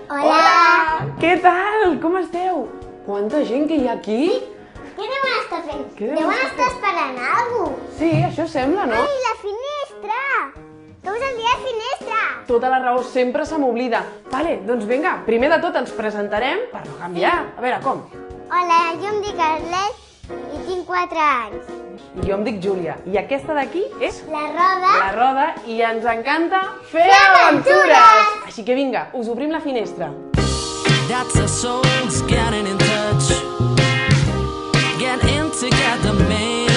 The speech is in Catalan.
Hola! Què tal? Com esteu? Quanta gent que hi ha aquí? Què deuen estar fent? Què deuen Deuen estar estar esperant alguna cosa. Sí, això sembla, no? Ai, la finestra! Que us envia la finestra! Tota la raó sempre se m'oblida. Vale, doncs vinga, primer de tot ens presentarem per no canviar. A veure, com? Hola, jo em dic Arlet i tinc 4 anys. Jo em dic Júlia i aquesta d'aquí és La Roda. la Roda i ens encanta fer aventures! aventures! Així que vinga, us obrim la finestra. That's our souls getting in touch. Get in together, man.